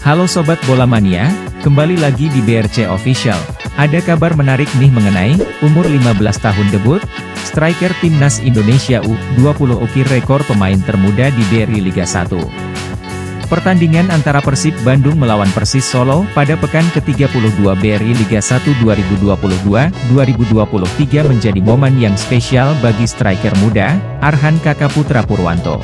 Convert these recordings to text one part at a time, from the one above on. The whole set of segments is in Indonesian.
Halo Sobat Bola Mania, kembali lagi di BRC Official. Ada kabar menarik nih mengenai umur 15 tahun debut, striker Timnas Indonesia U20 ukir rekor pemain termuda di BRI Liga 1. Pertandingan antara Persib Bandung melawan Persis Solo pada pekan ke-32 BRI Liga 1 2022-2023 menjadi momen yang spesial bagi striker muda, Arhan Kaka Putra Purwanto.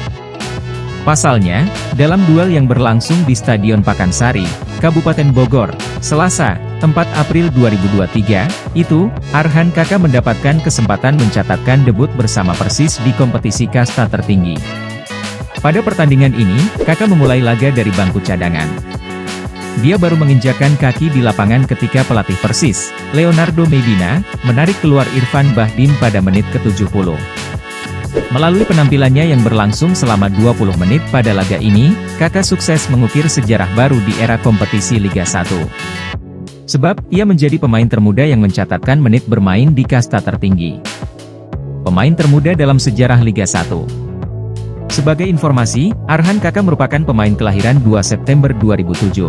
Pasalnya, dalam duel yang berlangsung di Stadion Pakansari, Kabupaten Bogor, Selasa, 4 April 2023, itu, Arhan Kaka mendapatkan kesempatan mencatatkan debut bersama Persis di kompetisi kasta tertinggi. Pada pertandingan ini, Kaka memulai laga dari bangku cadangan. Dia baru menginjakkan kaki di lapangan ketika pelatih Persis, Leonardo Medina, menarik keluar Irfan Bahdim pada menit ke-70. Melalui penampilannya yang berlangsung selama 20 menit pada laga ini, Kaka sukses mengukir sejarah baru di era kompetisi Liga 1. Sebab, ia menjadi pemain termuda yang mencatatkan menit bermain di kasta tertinggi. Pemain termuda dalam sejarah Liga 1. Sebagai informasi, Arhan Kaka merupakan pemain kelahiran 2 September 2007.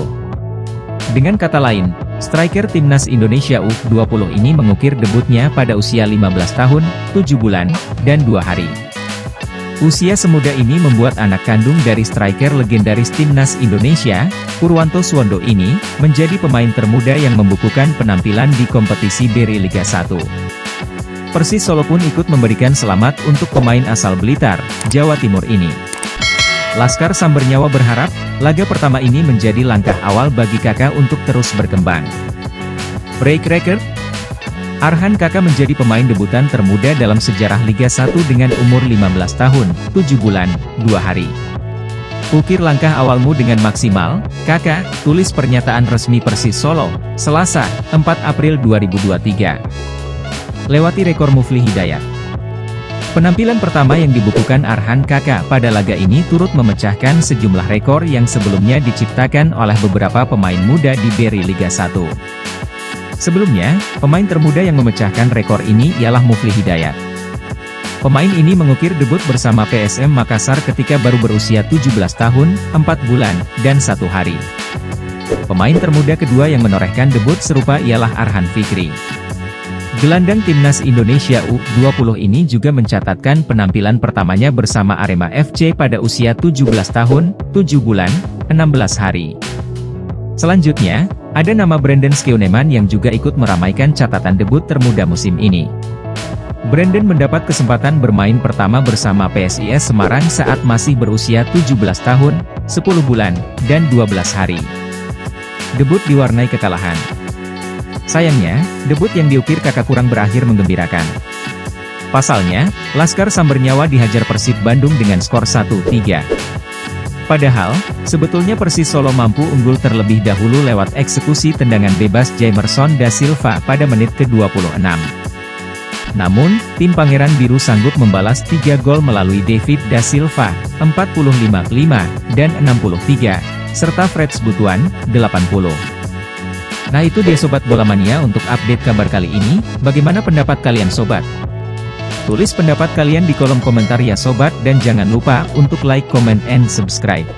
Dengan kata lain, striker Timnas Indonesia U20 ini mengukir debutnya pada usia 15 tahun, 7 bulan, dan 2 hari. Usia semuda ini membuat anak kandung dari striker legendaris Timnas Indonesia, Purwanto Suwondo ini, menjadi pemain termuda yang membukukan penampilan di kompetisi BRI Liga 1. Persis Solo pun ikut memberikan selamat untuk pemain asal Blitar, Jawa Timur ini. Laskar Sambernyawa berharap, laga pertama ini menjadi langkah awal bagi Kaka untuk terus berkembang. Break record? Arhan Kaka menjadi pemain debutan termuda dalam sejarah Liga 1 dengan umur 15 tahun, 7 bulan, 2 hari. Ukir langkah awalmu dengan maksimal, Kaka, tulis pernyataan resmi Persis Solo, Selasa, 4 April 2023. Lewati rekor Mufli Hidayat. Penampilan pertama yang dibukukan Arhan Kaka pada laga ini turut memecahkan sejumlah rekor yang sebelumnya diciptakan oleh beberapa pemain muda di BRI Liga 1. Sebelumnya, pemain termuda yang memecahkan rekor ini ialah Mufli Hidayat. Pemain ini mengukir debut bersama PSM Makassar ketika baru berusia 17 tahun, 4 bulan, dan 1 hari. Pemain termuda kedua yang menorehkan debut serupa ialah Arhan Fikri. Gelandang Timnas Indonesia U20 ini juga mencatatkan penampilan pertamanya bersama Arema FC pada usia 17 tahun, 7 bulan, 16 hari. Selanjutnya, ada nama Brandon Skeuneman yang juga ikut meramaikan catatan debut termuda musim ini. Brandon mendapat kesempatan bermain pertama bersama PSIS Semarang saat masih berusia 17 tahun, 10 bulan, dan 12 hari. Debut diwarnai kekalahan. Sayangnya, debut yang diukir Kaka kurang berakhir menggembirakan. Pasalnya, Laskar Sambernyawa dihajar Persib Bandung dengan skor 1-3. Padahal, sebetulnya Persis Solo mampu unggul terlebih dahulu lewat eksekusi tendangan bebas Jamerson da Silva pada menit ke-26. Namun, tim Pangeran Biru sanggup membalas 3 gol melalui David da Silva, 45-5, dan 63, serta Freds Butuan, 80. Nah itu dia Sobat Bola Mania untuk update kabar kali ini, bagaimana pendapat kalian Sobat? Tulis pendapat kalian di kolom komentar ya Sobat dan jangan lupa untuk like, comment, and subscribe.